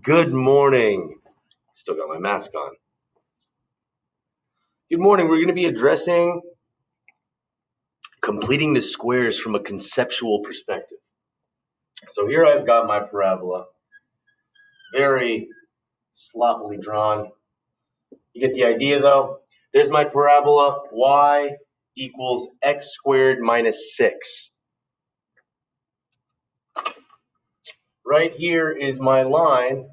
Good morning. Still got my mask on. Good morning. We're going to be addressing completing the squares from a conceptual perspective. So here I've got my parabola, very sloppily drawn. You get the idea though? There's my parabola, y equals x squared minus 6. Right here is my line,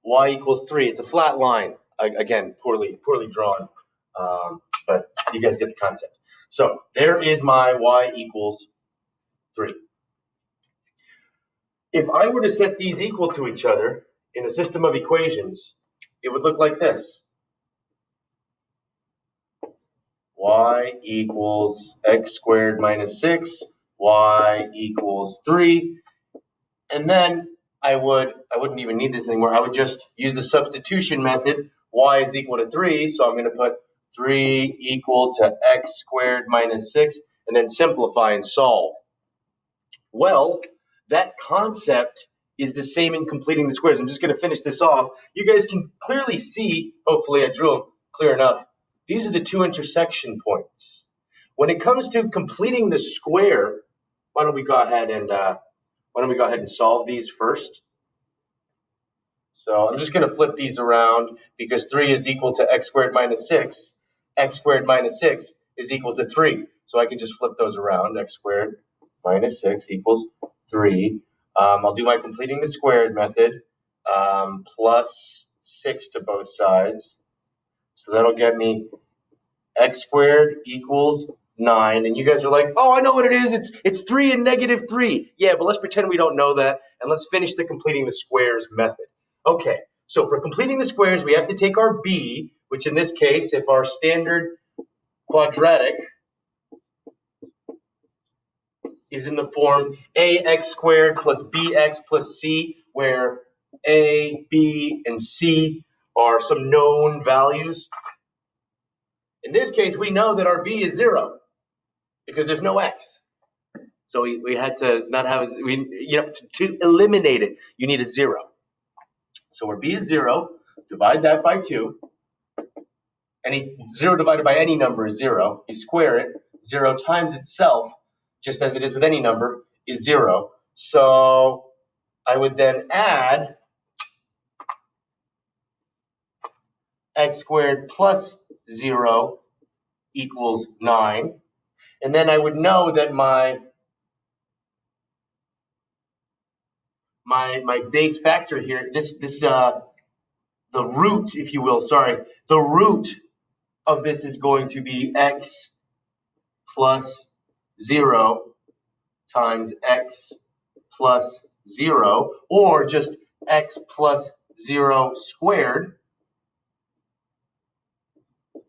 y equals 3. It's a flat line. Again, poorly drawn, but you guys get the concept. So there is my y equals 3. If I were to set these equal to each other in a system of equations, it would look like this. Y equals x squared minus 6, y equals 3, and then I wouldn't even need this anymore. I would just use the substitution method. Y is equal to 3, so I'm going to put 3 equal to x squared minus 6, and then simplify and solve. Well, that concept is the same in completing the squares. I'm just going to finish this off. You guys can clearly see, hopefully I drew them clear enough, these are the two intersection points. When it comes to completing the square, why don't we go ahead and solve these first? So I'm just going to flip these around because 3 is equal to x squared minus 6. X squared minus 6 is equal to 3. So I can just flip those around. X squared minus 6 equals 3. I'll do my completing the squared method, plus 6 to both sides. So that'll get me x squared equals 9. And you guys are like, oh, I know what it is. It's 3 and negative 3. Yeah, but let's pretend we don't know that. And let's finish the completing the squares method. Okay, so for completing the squares, we have to take our b, which in this case, if our standard quadratic is in the form ax squared plus bx plus c, where a, b, and c are some known values. In this case, we know that our b is 0 because there's no x. So we had to not have to eliminate it, you need a 0. So where b is 0, divide that by 2. 0 divided by any number is 0. You square it. 0 times itself, just as it is with any number, is 0. So I would then add x squared plus 0 equals 9. And then I would know that my base factor here, the root, if you will, the root of this is going to be x plus 0 times x plus 0, or just x plus 0 squared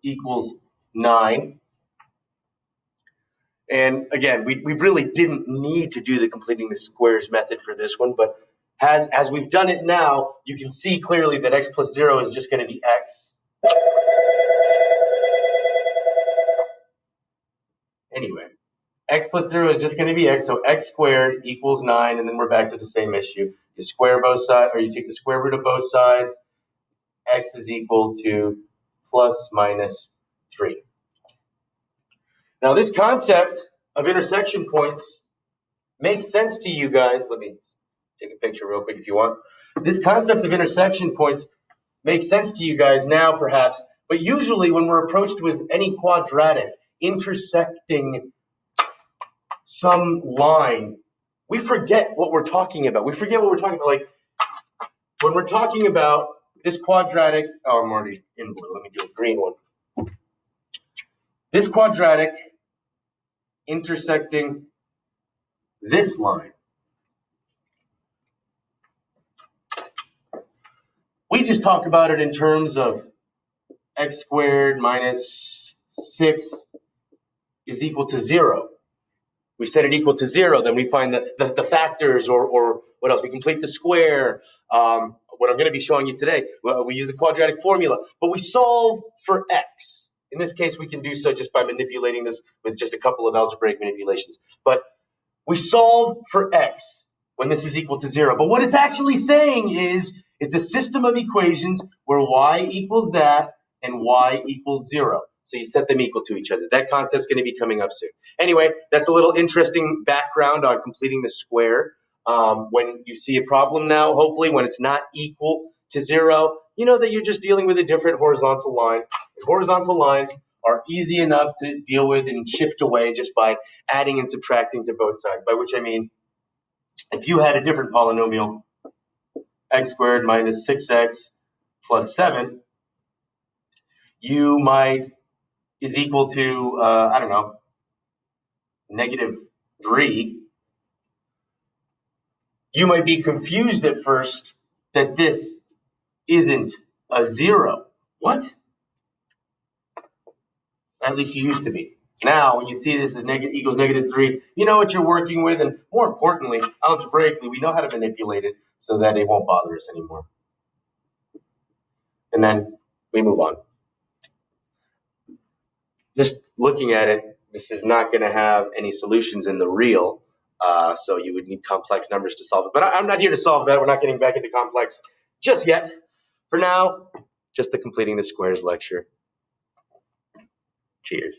equals 9. And again, we really didn't need to do the completing the squares method for this one, but as we've done it now, you can see clearly that x plus 0 is just going to be x. Anyway, x plus 0 is just going to be x, so x squared equals 9, and then we're back to the same issue. You square both sides, or you take the square root of both sides. X is equal to plus minus 3. Now, this concept of intersection points makes sense to you guys. Let me take a picture real quick if you want. This concept of intersection points makes sense to you guys now, perhaps, but usually when we're approached with any quadratic intersecting some line, we forget what we're talking about. Like when we're talking about this quadratic, oh, I'm already in blue. Let me do a green one. This quadratic intersecting this line. We just talk about it in terms of x squared minus 6 is equal to 0. We set it equal to 0, then we find the factors, or what else? We complete the square. What I'm going to be showing you today, we use the quadratic formula, but we solve for x. In this case, we can do so just by manipulating this with just a couple of algebraic manipulations. But we solve for x. when this is equal to 0. But what it's actually saying is it's a system of equations where y equals that and y equals 0. So you set them equal to each other. That concept's going to be coming up soon. Anyway, that's a little interesting background on completing the square. When you see a problem now, hopefully when it's not equal to 0, you know that you're just dealing with a different horizontal line. Horizontal lines are easy enough to deal with and shift away just by adding and subtracting to both sides, by which I mean if you had a different polynomial, x squared minus 6x plus 7, you might is equal to, I don't know, -3. You might be confused at first that this isn't a 0. What? At least you used to be. Now, when you see this as equals -3, you know what you're working with, and more importantly, algebraically, we know how to manipulate it so that it won't bother us anymore. And then we move on. Just looking at it, this is not going to have any solutions in the real, so you would need complex numbers to solve it. But I'm not here to solve that. We're not getting back into complex just yet. For now, just the completing the squares lecture. Cheers.